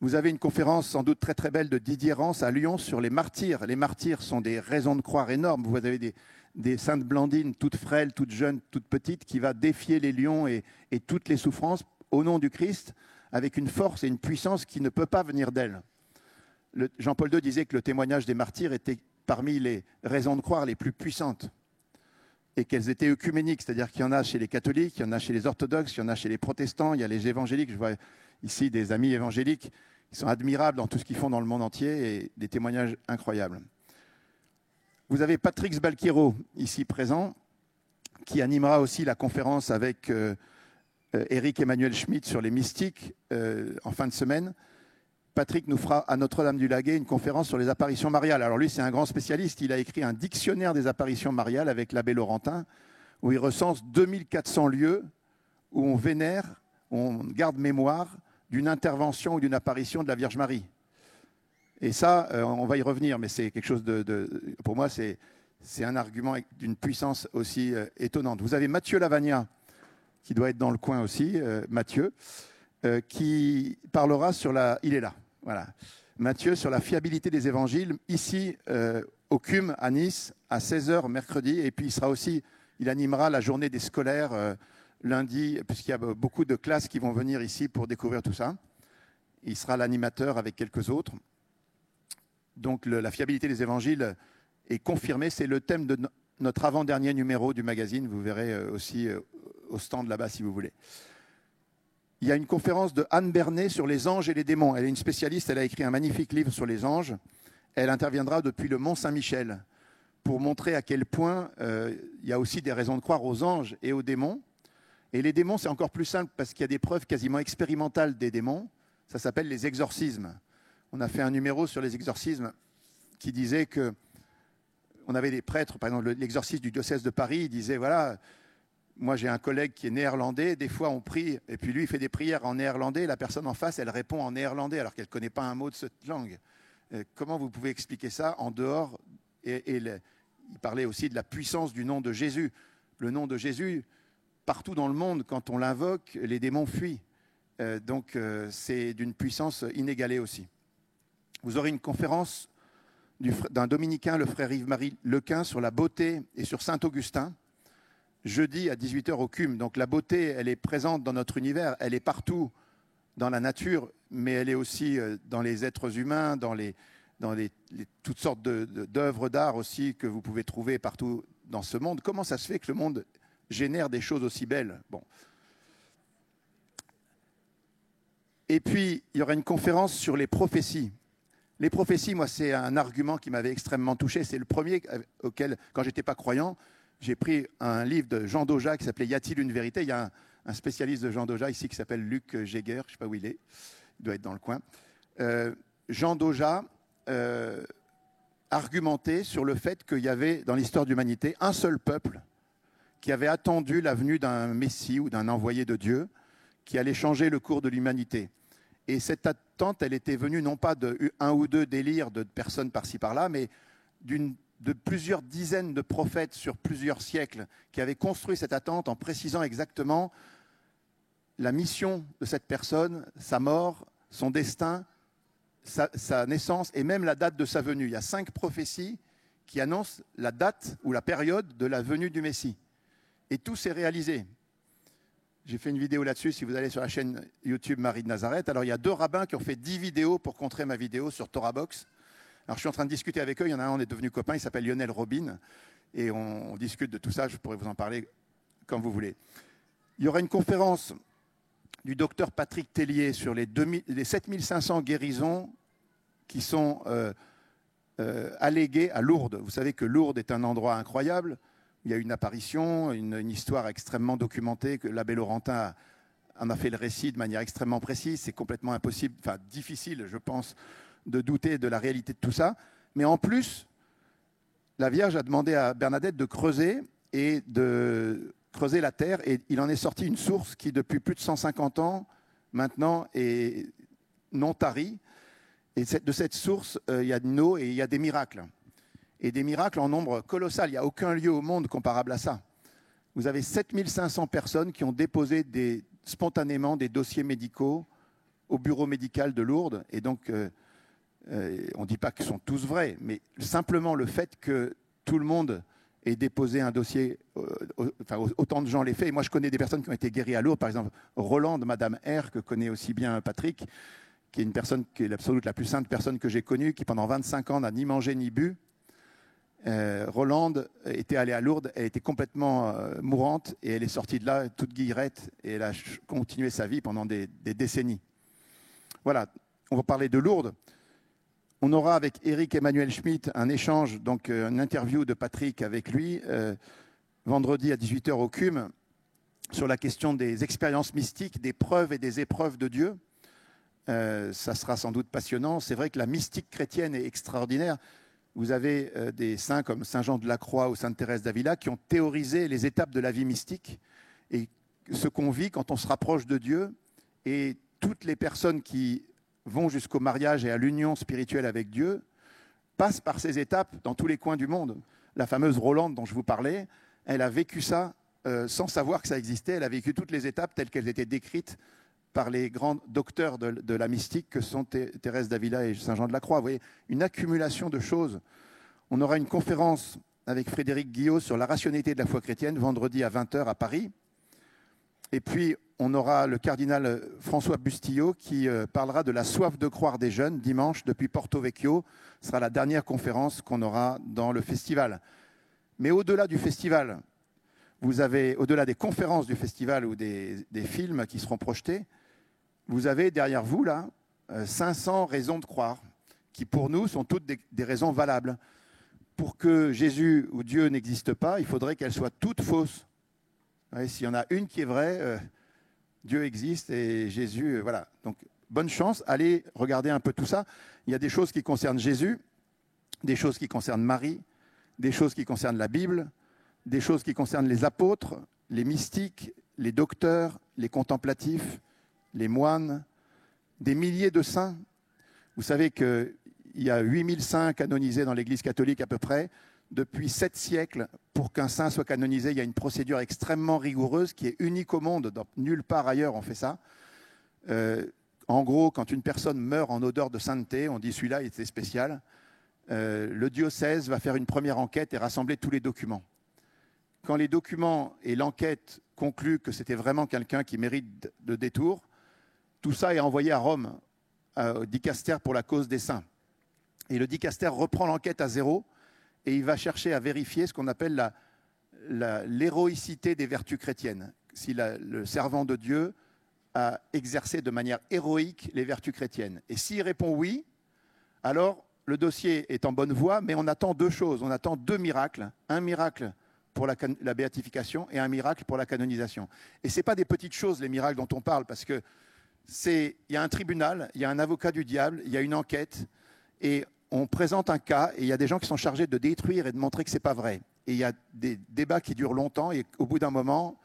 Vous avez une conférence sans doute très très belle de Didier Rance à Lyon sur les martyrs. Les martyrs sont des raisons de croire énormes. Vous avez des saintes Blandines, toutes frêles, toutes jeunes, toutes petites, qui va défier les lions et toutes les souffrances au nom du Christ, avec une force et une puissance qui ne peut pas venir d'elle. Jean-Paul II disait que le témoignage des martyrs était parmi les raisons de croire les plus puissantes et qu'elles étaient œcuméniques, c'est-à-dire qu'il y en a chez les catholiques, il y en a chez les orthodoxes, il y en a chez les protestants, il y a les évangéliques. Je vois ici des amis évangéliques qui sont admirables dans tout ce qu'ils font dans le monde entier et des témoignages incroyables. Vous avez Patrick Sbalquiero, ici présent, qui animera aussi la conférence avec Éric Emmanuel Schmitt sur les mystiques en fin de semaine. Patrick nous fera à Notre-Dame-du-Laguet une conférence sur les apparitions mariales. Alors lui, c'est un grand spécialiste. Il a écrit un dictionnaire des apparitions mariales avec l'abbé Laurentin, où il recense 2400 lieux où on vénère, où on garde mémoire d'une intervention ou d'une apparition de la Vierge Marie. Et ça, on va y revenir, mais c'est quelque chose pour moi, c'est un argument d'une puissance aussi étonnante. Vous avez Mathieu Lavagna, qui doit être dans le coin aussi, Mathieu, qui parlera il est là, voilà. Mathieu, sur la fiabilité des évangiles, ici, au CUM, à Nice, à 16h mercredi, et puis il animera la journée des scolaires lundi, puisqu'il y a beaucoup de classes qui vont venir ici pour découvrir tout ça. Il sera l'animateur avec quelques autres. Donc la fiabilité des évangiles est confirmée. C'est le thème de notre avant-dernier numéro du magazine. Vous verrez aussi au stand là-bas si vous voulez. Il y a une conférence de Anne Bernet sur les anges et les démons. Elle est une spécialiste, elle a écrit un magnifique livre sur les anges. Elle interviendra depuis le Mont Saint-Michel pour montrer à quel point il y a aussi des raisons de croire aux anges et aux démons. Et les démons, c'est encore plus simple parce qu'il y a des preuves quasiment expérimentales des démons. Ça s'appelle les exorcismes. On a fait un numéro sur les exorcismes qui disait qu'on avait des prêtres, par exemple l'exorciste du diocèse de Paris, il disait, voilà, moi j'ai un collègue qui est néerlandais, des fois on prie, et puis lui il fait des prières en néerlandais, la personne en face, elle répond en néerlandais alors qu'elle ne connaît pas un mot de cette langue. Comment vous pouvez expliquer ça en dehors il parlait aussi de la puissance du nom de Jésus. Le nom de Jésus, partout dans le monde, quand on l'invoque, les démons fuient. Donc c'est d'une puissance inégalée aussi. Vous aurez une conférence d'un dominicain, le frère Yves-Marie Lequin, sur la beauté et sur Saint-Augustin, jeudi à 18h au CUM. Donc la beauté, elle est présente dans notre univers, elle est partout dans la nature, mais elle est aussi dans les êtres humains, dans toutes sortes d'œuvres d'art aussi que vous pouvez trouver partout dans ce monde. Comment ça se fait que le monde génère des choses aussi belles ? Bon. Et puis, il y aura une conférence sur les prophéties. Les prophéties, moi, c'est un argument qui m'avait extrêmement touché. C'est le premier auquel, quand je n'étais pas croyant, j'ai pris un livre de Jean Dauja qui s'appelait « Y a-t-il une vérité ?» Il y a un spécialiste de Jean Dauja ici qui s'appelle Luc Jéguer, je ne sais pas où il est, il doit être dans le coin. Jean Dauja argumenté sur le fait qu'il y avait dans l'histoire de l'humanité un seul peuple qui avait attendu la venue d'un Messie ou d'un envoyé de Dieu qui allait changer le cours de l'humanité. Et cette attente, elle était venue non pas de un ou deux délires de personnes par-ci par-là, mais de plusieurs dizaines de prophètes sur plusieurs siècles qui avaient construit cette attente en précisant exactement la mission de cette personne, sa mort, son destin, sa naissance et même la date de sa venue. Il y a 5 prophéties qui annoncent la date ou la période de la venue du Messie. Et tout s'est réalisé. J'ai fait une vidéo là-dessus, si vous allez sur la chaîne YouTube Marie de Nazareth. Alors, il y a 2 rabbins qui ont fait 10 vidéos pour contrer ma vidéo sur TorahBox. Alors, je suis en train de discuter avec eux. Il y en a un, on est devenu copain, il s'appelle Lionel Robin. Et on discute de tout ça. Je pourrais vous en parler comme vous voulez. Il y aura une conférence du docteur Patrick Tellier sur les 7500 guérisons qui sont alléguées à Lourdes. Vous savez que Lourdes est un endroit incroyable. Il y a une apparition, une histoire extrêmement documentée, que l'abbé Laurentin en a fait le récit de manière extrêmement précise. C'est complètement impossible, enfin difficile, je pense, de douter de la réalité de tout ça. Mais en plus, la Vierge a demandé à Bernadette de creuser et de creuser la terre. Et il en est sorti une source qui, depuis plus de 150 ans, maintenant, est non tarie. Et de cette source, il y a de l'eau et il y a des miracles. Et des miracles en nombre colossal. Il n'y a aucun lieu au monde comparable à ça. Vous avez 7500 personnes qui ont déposé spontanément des dossiers médicaux au bureau médical de Lourdes. Et donc, on ne dit pas qu'ils sont tous vrais, mais simplement le fait que tout le monde ait déposé un dossier, enfin autant de gens l'aient fait. Et moi, je connais des personnes qui ont été guéries à Lourdes. Par exemple, Roland, Madame R, que connaît aussi bien Patrick, qui est une personne qui est l'absolute la plus sainte personne que j'ai connue, qui pendant 25 ans n'a ni mangé ni bu. Rolande était allée à Lourdes, elle était complètement mourante et elle est sortie de là toute guillerette et elle a continué sa vie pendant des décennies. Voilà, on va parler de Lourdes. On aura avec Éric Emmanuel Schmitt un échange, donc une interview de Patrick avec lui, vendredi à 18h au CUM, sur la question des expériences mystiques, des preuves et des épreuves de Dieu. Ça sera sans doute passionnant. C'est vrai que la mystique chrétienne est extraordinaire. Vous avez des saints comme Saint Jean de la Croix ou Sainte Thérèse d'Avila qui ont théorisé les étapes de la vie mystique et ce qu'on vit quand on se rapproche de Dieu. Et toutes les personnes qui vont jusqu'au mariage et à l'union spirituelle avec Dieu passent par ces étapes dans tous les coins du monde. La fameuse Rolande dont je vous parlais, elle a vécu ça sans savoir que ça existait. Elle a vécu toutes les étapes telles qu'elles étaient décrites par les grands docteurs de la mystique que sont Thérèse d'Avila et Saint Jean de la Croix. Vous voyez, une accumulation de choses. On aura une conférence avec Frédéric Guillot sur la rationalité de la foi chrétienne, vendredi à 20h à Paris. Et puis, on aura le cardinal François Bustillo qui parlera de la soif de croire des jeunes, dimanche, depuis Porto Vecchio. Ce sera la dernière conférence qu'on aura dans le festival. Mais au-delà du festival, vous avez, au-delà des conférences du festival ou des films qui seront projetés, vous avez derrière vous, là, 500 raisons de croire, qui pour nous sont toutes des raisons valables. Pour que Jésus ou Dieu n'existe pas, il faudrait qu'elles soient toutes fausses. S'il y en a une qui est vraie, Dieu existe et Jésus, voilà. Donc, bonne chance, allez regarder un peu tout ça. Il y a des choses qui concernent Jésus, des choses qui concernent Marie, des choses qui concernent la Bible, des choses qui concernent les apôtres, les mystiques, les docteurs, les contemplatifs, les moines, des milliers de saints. Vous savez qu'il y a 8000 saints canonisés dans l'Église catholique à peu près. Depuis 7 siècles, pour qu'un saint soit canonisé, il y a une procédure extrêmement rigoureuse qui est unique au monde. Nulle part ailleurs on fait ça. En gros, quand une personne meurt en odeur de sainteté, on dit celui-là il était spécial. Le diocèse va faire une première enquête et rassembler tous les documents. Quand les documents et l'enquête concluent que c'était vraiment quelqu'un qui mérite de détour, tout ça est envoyé à Rome, au dicaster pour la cause des saints. Et le dicaster reprend l'enquête à zéro et il va chercher à vérifier ce qu'on appelle l'héroïcité des vertus chrétiennes. Si le servant de Dieu a exercé de manière héroïque les vertus chrétiennes. Et s'il répond oui, alors le dossier est en bonne voie, mais on attend 2 choses. On attend 2 miracles. Un miracle pour la béatification et un miracle pour la canonisation. Et ce n'est pas des petites choses, les miracles dont on parle, parce que il y a un tribunal, il y a un avocat du diable, il y a une enquête, et on présente un cas et il y a des gens qui sont chargés de détruire et de montrer que ce n'est pas vrai. Et il y a des débats qui durent longtemps et au bout d'un moment,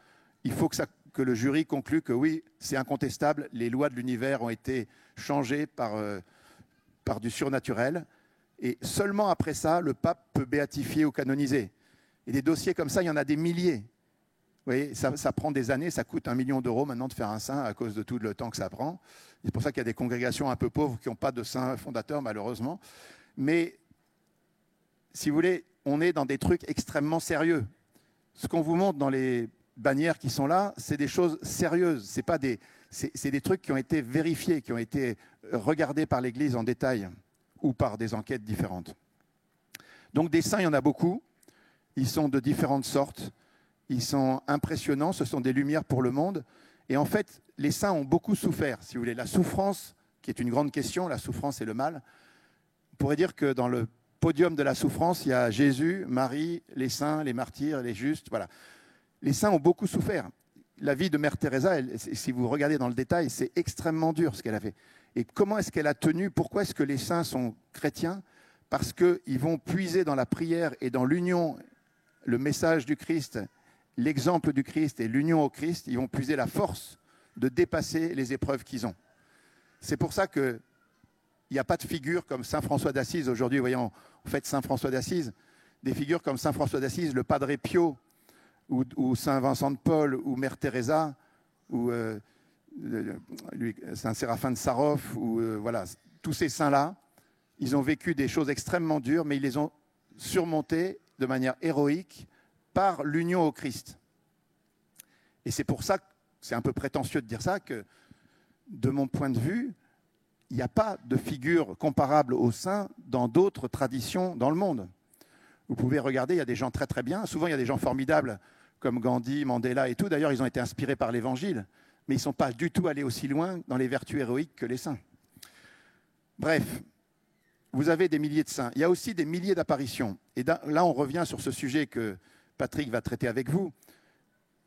il faut que le jury conclue que oui, c'est incontestable, les lois de l'univers ont été changées par du surnaturel. Et seulement après ça, le pape peut béatifier ou canoniser. Et des dossiers comme ça, il y en a des milliers. Vous voyez, ça prend des années, ça coûte 1 million d'euros maintenant de faire un saint à cause de tout le temps que ça prend. C'est pour ça qu'il y a des congrégations un peu pauvres qui n'ont pas de saint fondateur, malheureusement. Mais, si vous voulez, on est dans des trucs extrêmement sérieux. Ce qu'on vous montre dans les bannières qui sont là, c'est des choses sérieuses. C'est des trucs qui ont été vérifiés, qui ont été regardés par l'Église en détail ou par des enquêtes différentes. Donc des saints, il y en a beaucoup. Ils sont de différentes sortes. Ils sont impressionnants. Ce sont des lumières pour le monde. Et en fait, les saints ont beaucoup souffert, si vous voulez. La souffrance, qui est une grande question, la souffrance et le mal. On pourrait dire que dans le podium de la souffrance, il y a Jésus, Marie, les saints, les martyrs, les justes. Voilà. Les saints ont beaucoup souffert. La vie de Mère Teresa, si vous regardez dans le détail, c'est extrêmement dur ce qu'elle a fait. Et comment est-ce qu'elle a tenu? Pourquoi est-ce que les saints sont chrétiens? Parce qu'ils vont puiser dans la prière et dans l'union, le message du Christ, l'exemple du Christ et l'union au Christ. Ils vont puiser la force de dépasser les épreuves qu'ils ont. C'est pour ça qu'il n'y a pas de figure comme Saint François d'Assise. Aujourd'hui, voyons, on fête Saint François d'Assise. Des figures comme Saint François d'Assise, le Padre Pio, ou Saint Vincent de Paul, ou Mère Teresa, ou Saint Séraphin de Sarov, voilà, tous ces saints-là, ils ont vécu des choses extrêmement dures, mais ils les ont surmontées de manière héroïque par l'union au Christ. Et c'est pour ça, c'est un peu prétentieux de dire ça, que de mon point de vue, il n'y a pas de figure comparable aux saints dans d'autres traditions dans le monde. Vous pouvez regarder, il y a des gens très très bien, souvent il y a des gens formidables comme Gandhi, Mandela et tout. D'ailleurs, ils ont été inspirés par l'Évangile, mais ils ne sont pas du tout allés aussi loin dans les vertus héroïques que les saints. Bref, vous avez des milliers de saints. Il y a aussi des milliers d'apparitions. Et là, on revient sur ce sujet que Patrick va traiter avec vous.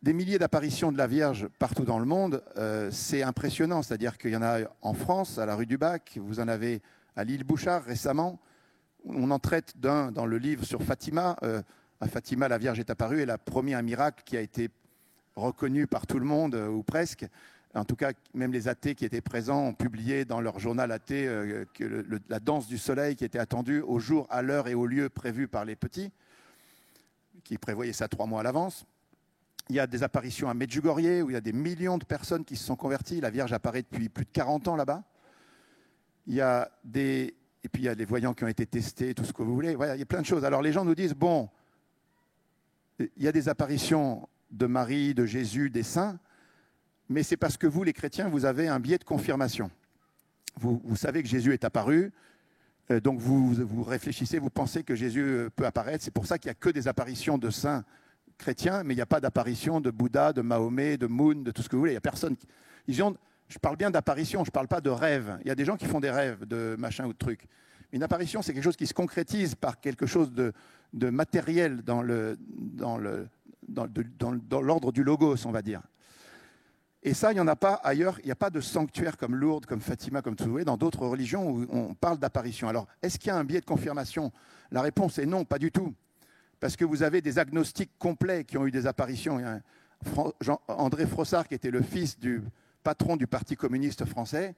Des milliers d'apparitions de la Vierge partout dans le monde, c'est impressionnant. C'est-à-dire qu'il y en a en France, à la rue du Bac, vous en avez à l'île Bouchard récemment. On en traite d'un dans le livre sur Fatima. À Fatima, la Vierge est apparue et elle a promis un miracle qui a été reconnu par tout le monde, ou presque. En tout cas, même les athées qui étaient présents ont publié dans leur journal athée que la danse du soleil qui était attendue au jour, à l'heure et au lieu prévus par les petits, qui prévoyaient ça 3 mois à l'avance. Il y a des apparitions à Medjugorje où il y a des millions de personnes qui se sont converties. La Vierge apparaît depuis plus de 40 ans là-bas. Et puis il y a des voyants qui ont été testés, tout ce que vous voulez. Voilà, il y a plein de choses. Alors les gens nous disent, bon, il y a des apparitions de Marie, de Jésus, des saints, mais c'est parce que vous, les chrétiens, vous avez un biais de confirmation. Vous savez que Jésus est apparu, donc vous réfléchissez, vous pensez que Jésus peut apparaître. C'est pour ça qu'il n'y a que des apparitions de saints chrétiens, mais il n'y a pas d'apparition de Bouddha, de Mahomet, de Moon, de tout ce que vous voulez. Il n'y a personne. Je parle bien d'apparition, je ne parle pas de rêve. Il y a des gens qui font des rêves de machin ou de truc. Une apparition, c'est quelque chose qui se concrétise par quelque chose de matériel dans l'ordre du logos, on va dire. Et ça, il n'y en a pas ailleurs. Il n'y a pas de sanctuaire comme Lourdes, comme Fatima, comme tout, vous voyez, dans d'autres religions où on parle d'apparition. Alors, est-ce qu'il y a un biais de confirmation? La réponse est non, pas du tout. Parce que vous avez des agnostiques complets qui ont eu des apparitions. Il y a André Frossard, qui était le fils du patron du Parti communiste français,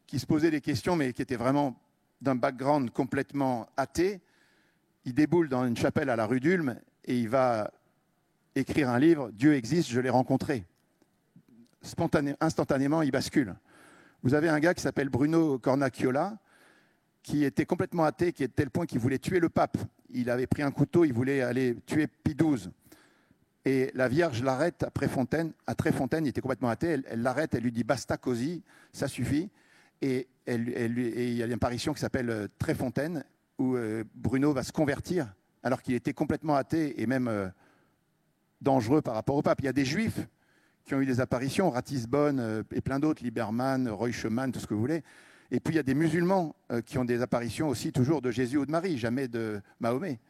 qui se posait des questions, mais qui était vraiment d'un background complètement athée. Il déboule dans une chapelle à la rue d'Ulm et il va écrire un livre, « Dieu existe, je l'ai rencontré ». Instantanément, il bascule. Vous avez un gars qui s'appelle Bruno Cornacchiola, qui était complètement athée, qui est de tel point qu'il voulait tuer le pape. Il avait pris un couteau, il voulait aller tuer Pie XII. Et la Vierge l'arrête à Tréfontaine, il était complètement athée, elle l'arrête, elle lui dit « basta così », ça suffit. Et il y a une apparition qui s'appelle Tréfontaine, où Bruno va se convertir, alors qu'il était complètement athée et même dangereux par rapport au pape. Il y a des juifs qui ont eu des apparitions, Ratisbonne et plein d'autres, Lieberman, Reuschemann, tout ce que vous voulez. Et puis il y a des musulmans qui ont des apparitions aussi toujours de Jésus ou de Marie, jamais de Mahomet.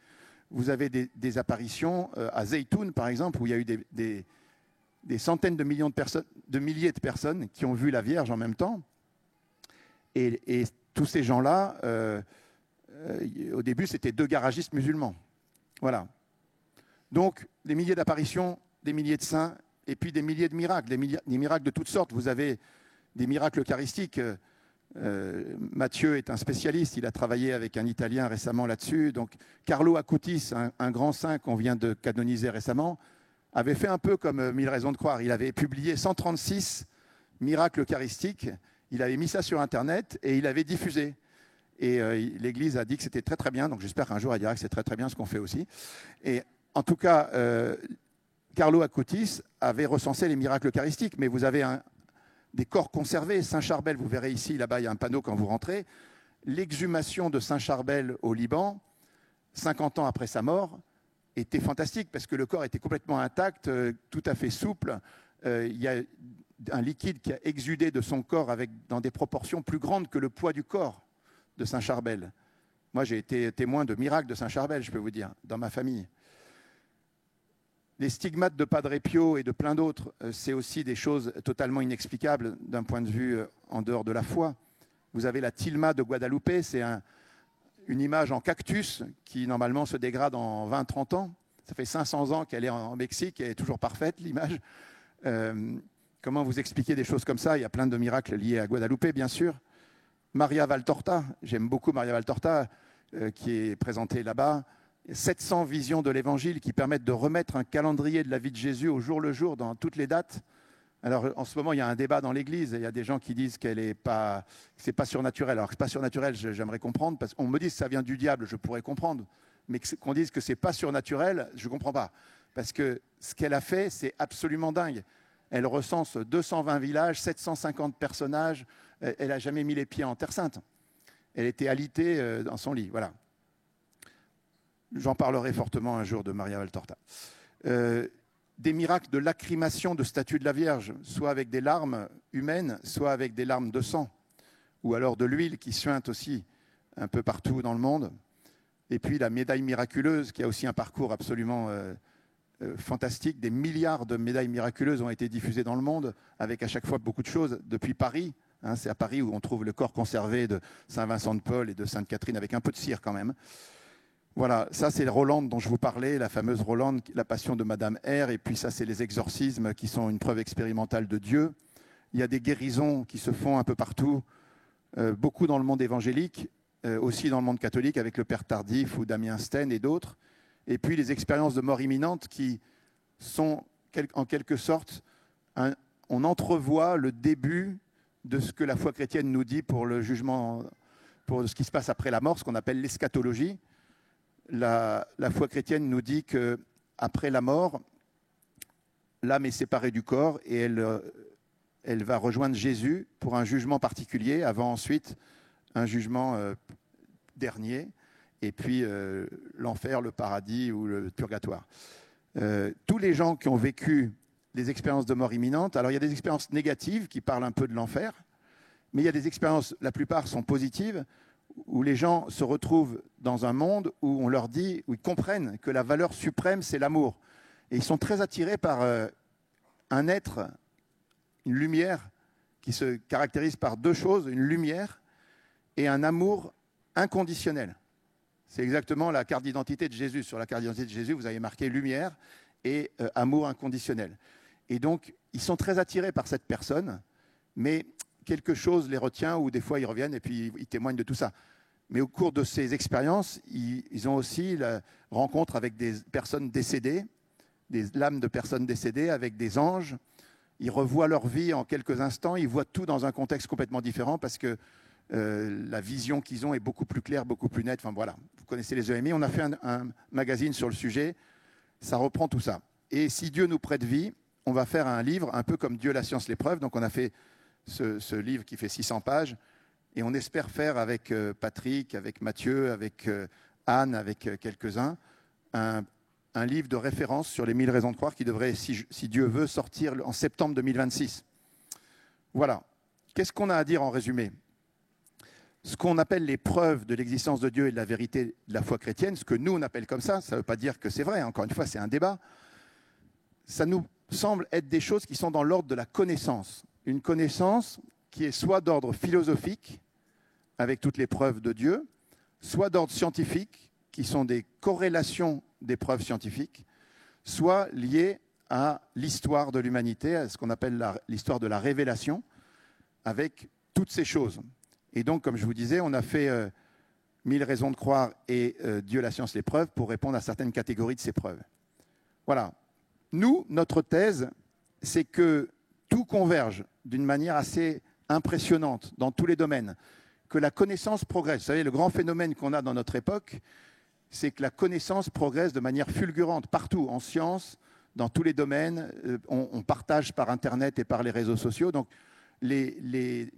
Vous avez des apparitions à Zeytoun, par exemple, où il y a eu des centaines de milliers de personnes qui ont vu la Vierge en même temps. Et tous ces gens-là au début, c'était 2 garagistes musulmans. Voilà. Donc, des milliers d'apparitions, des milliers de saints, et puis des milliers de miracles, des miracles de toutes sortes. Vous avez des miracles eucharistiques. Mathieu est un spécialiste, il a travaillé avec un Italien récemment là-dessus. Donc, Carlo Acutis, un grand saint qu'on vient de canoniser récemment, avait fait un peu comme 1000 raisons de croire. Il avait publié 136 miracles eucharistiques, il avait mis ça sur Internet et il avait diffusé. Et l'Église a dit que c'était très très bien, donc j'espère qu'un jour elle dira que c'est très très bien ce qu'on fait aussi. Et en tout cas, Carlo Acutis avait recensé les miracles eucharistiques, mais vous avez des corps conservés. Saint-Charbel, vous verrez ici, là-bas, il y a un panneau quand vous rentrez. L'exhumation de Saint-Charbel au Liban, 50 ans après sa mort, était fantastique parce que le corps était complètement intact, tout à fait souple. Il y a un liquide qui a exudé de son corps dans des proportions plus grandes que le poids du corps de Saint-Charbel. Moi, j'ai été témoin de miracles de Saint-Charbel, je peux vous dire, dans ma famille. Les stigmates de Padre Pio et de plein d'autres, c'est aussi des choses totalement inexplicables d'un point de vue en dehors de la foi. Vous avez la tilma de Guadalupe, c'est une image en cactus qui normalement se dégrade en 20-30 ans. Ça fait 500 ans qu'elle est en Mexique et elle est toujours parfaite, l'image. Comment vous expliquer des choses comme ça? Il y a plein de miracles liés à Guadalupe, bien sûr. Maria Valtorta, j'aime beaucoup Maria Valtorta, qui est présentée là-bas. 700 visions de l'Évangile qui permettent de remettre un calendrier de la vie de Jésus au jour le jour dans toutes les dates. Alors en ce moment, il y a un débat dans l'Église. Il y a des gens qui disent qu'elle est pas, c'est pas surnaturel. Alors que c'est pas surnaturel, j'aimerais comprendre parce qu'on me dit que ça vient du diable, je pourrais comprendre, mais qu'on dise que c'est pas surnaturel, je comprends pas. Parce que ce qu'elle a fait, c'est absolument dingue. Elle recense 220 villages, 750 personnages. Elle n'a jamais mis les pieds en Terre Sainte. Elle était alitée dans son lit. Voilà. J'en parlerai fortement un jour de Maria Valtorta. Des miracles de lacrymation de statues de la Vierge, soit avec des larmes humaines, soit avec des larmes de sang, ou alors de l'huile qui suinte aussi un peu partout dans le monde. Et puis la médaille miraculeuse, qui a aussi un parcours absolument fantastique. Des milliards de médailles miraculeuses ont été diffusées dans le monde, avec à chaque fois beaucoup de choses, depuis Paris. Hein, c'est à Paris où on trouve le corps conservé de Saint Vincent de Paul et de Sainte Catherine, avec un peu de cire quand même. Voilà, ça c'est Rolande dont je vous parlais, la fameuse Rolande, la passion de Madame R. Et puis ça c'est les exorcismes qui sont une preuve expérimentale de Dieu. Il y a des guérisons qui se font un peu partout, beaucoup dans le monde évangélique, aussi dans le monde catholique avec le Père Tardif ou Damien Sten et d'autres. Et puis les expériences de mort imminente qui sont en quelque sorte, on entrevoit le début de ce que la foi chrétienne nous dit pour le jugement, pour ce qui se passe après la mort, ce qu'on appelle l'eschatologie. La foi chrétienne nous dit qu'après la mort, l'âme est séparée du corps et elle va rejoindre Jésus pour un jugement particulier, avant ensuite un jugement dernier, et puis l'enfer, le paradis ou le purgatoire. Tous les gens qui ont vécu des expériences de mort imminente, alors il y a des expériences négatives qui parlent un peu de l'enfer, mais il y a des expériences, la plupart sont positives, où les gens se retrouvent dans un monde où on leur dit, où ils comprennent que la valeur suprême, c'est l'amour. Et ils sont très attirés par un être, une lumière, qui se caractérise par deux choses, une lumière et un amour inconditionnel. C'est exactement la carte d'identité de Jésus. Sur la carte d'identité de Jésus, vous avez marqué lumière et amour inconditionnel. Et donc, ils sont très attirés par cette personne, mais quelque chose les retient, ou des fois ils reviennent et puis ils témoignent de tout ça. Mais au cours de ces expériences, ils ont aussi la rencontre avec des personnes décédées, des lames de personnes décédées, avec des anges. Ils revoient leur vie en quelques instants, ils voient tout dans un contexte complètement différent parce que la vision qu'ils ont est beaucoup plus claire, beaucoup plus nette. Enfin voilà, vous connaissez les EMI, on a fait un magazine sur le sujet, ça reprend tout ça. Et si Dieu nous prête vie, on va faire un livre un peu comme Dieu, la science, l'épreuve. Donc on a fait ce livre qui fait 600 pages et on espère faire avec Patrick, avec Mathieu, avec Anne, avec quelques-uns, un livre de référence sur les 1000 raisons de croire qui devrait, si Dieu veut, sortir en septembre 2026. Voilà. Qu'est-ce qu'on a à dire en résumé ? Ce qu'on appelle les preuves de l'existence de Dieu et de la vérité de la foi chrétienne, ce que nous on appelle comme ça ne veut pas dire que c'est vrai, encore une fois c'est un débat, ça nous semble être des choses qui sont dans l'ordre de la connaissance. Une connaissance qui est soit d'ordre philosophique, avec toutes les preuves de Dieu, soit d'ordre scientifique, qui sont des corrélations des preuves scientifiques, soit liées à l'histoire de l'humanité, à ce qu'on appelle l'histoire de la révélation, avec toutes ces choses. Et donc, comme je vous disais, on a fait 1000 raisons de croire et Dieu, la science, les preuves pour répondre à certaines catégories de ces preuves. Voilà. Nous, notre thèse, c'est que tout converge d'une manière assez impressionnante dans tous les domaines, que la connaissance progresse. Vous savez, le grand phénomène qu'on a dans notre époque, c'est que la connaissance progresse de manière fulgurante partout, en sciences, dans tous les domaines. On partage par Internet et par les réseaux sociaux. Donc, le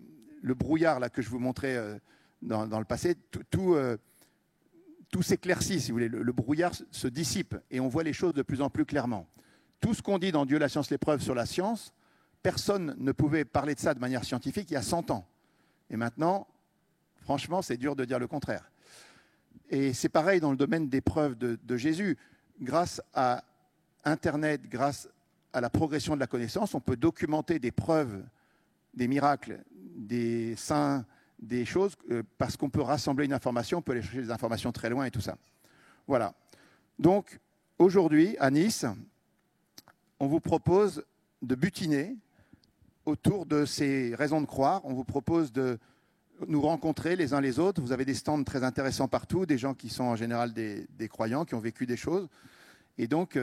brouillard là, que je vous montrais dans le passé, tout s'éclaircit, si vous voulez. Le brouillard se dissipe et on voit les choses de plus en plus clairement. Tout ce qu'on dit dans Dieu, la science, les preuves sur la science, personne ne pouvait parler de ça de manière scientifique il y a 100 ans. Et maintenant, franchement, c'est dur de dire le contraire. Et c'est pareil dans le domaine des preuves de Jésus. Grâce à Internet, grâce à la progression de la connaissance, on peut documenter des preuves, des miracles, des saints, des choses, parce qu'on peut rassembler une information, on peut aller chercher des informations très loin et tout ça. Voilà. Donc, aujourd'hui, à Nice, on vous propose de butiner autour de ces raisons de croire. On vous propose de nous rencontrer les uns les autres. Vous avez des stands très intéressants partout, des gens qui sont en général des croyants, qui ont vécu des choses. Et donc,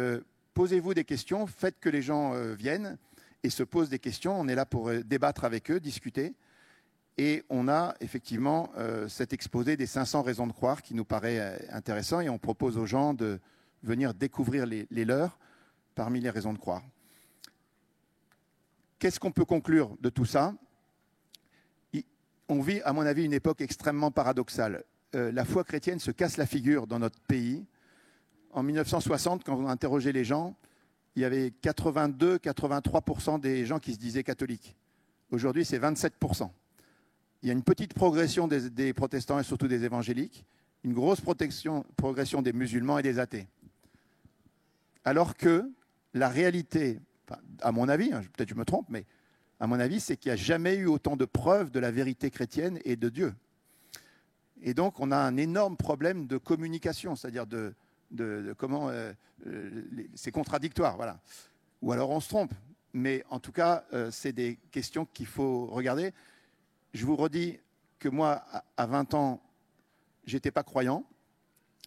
posez-vous des questions, faites que les gens viennent et se posent des questions. On est là pour débattre avec eux, discuter. Et on a effectivement cet exposé des 500 raisons de croire qui nous paraît intéressant. Et on propose aux gens de venir découvrir les leurs parmi les raisons de croire. Qu'est-ce qu'on peut conclure de tout ça ? On vit, à mon avis, une époque extrêmement paradoxale. La foi chrétienne se casse la figure dans notre pays. En 1960, quand on interrogeait les gens, il y avait 82-83% des gens qui se disaient catholiques. Aujourd'hui, c'est 27%. Il y a une petite progression des protestants et surtout des évangéliques, une grosse progression des musulmans et des athées. Alors que la réalité, à mon avis, peut-être je me trompe, mais à mon avis, c'est qu'il n'y a jamais eu autant de preuves de la vérité chrétienne et de Dieu. Et donc, on a un énorme problème de communication, c'est-à-dire de comment c'est contradictoire, voilà. Ou alors on se trompe. Mais en tout cas, c'est des questions qu'il faut regarder. Je vous redis que moi, à 20 ans, je n'étais pas croyant.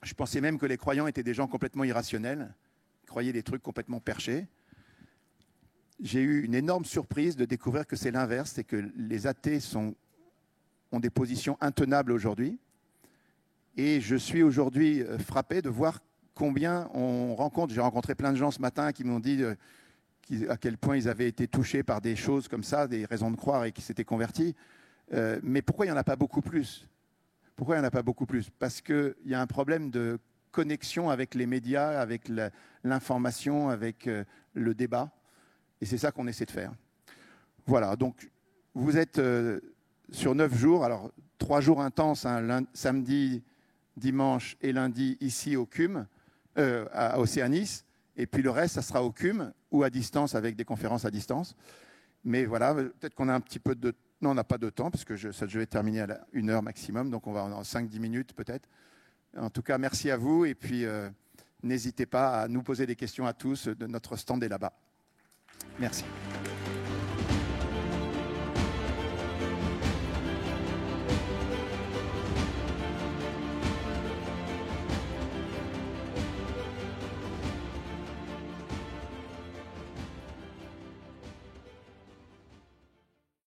Je pensais même que les croyants étaient des gens complètement irrationnels, croyaient des trucs complètement perchés. J'ai eu une énorme surprise de découvrir que c'est l'inverse, c'est que les athées ont des positions intenables aujourd'hui. Et je suis aujourd'hui frappé de voir combien on rencontre. J'ai rencontré plein de gens ce matin qui m'ont dit à quel point ils avaient été touchés par des choses comme ça, des raisons de croire et qui s'étaient convertis. Mais pourquoi il n'y en a pas beaucoup plus ? Pourquoi il n'y en a pas beaucoup plus ? Parce qu'il y a un problème de connexion avec les médias, avec l'information, avec le débat. Et c'est ça qu'on essaie de faire. Voilà, donc vous êtes sur 9 jours, alors 3 jours intenses, samedi, dimanche et lundi ici au CUM, à Océanis, et puis le reste, ça sera au CUM ou à distance avec des conférences à distance. Mais voilà, peut-être qu'on a un petit peu de... Non, on n'a pas de temps, parce que je vais terminer à 1 heure maximum, donc on va en 5-10 minutes peut-être. En tout cas, merci à vous, et puis n'hésitez pas à nous poser des questions à tous, notre stand est là-bas. Merci.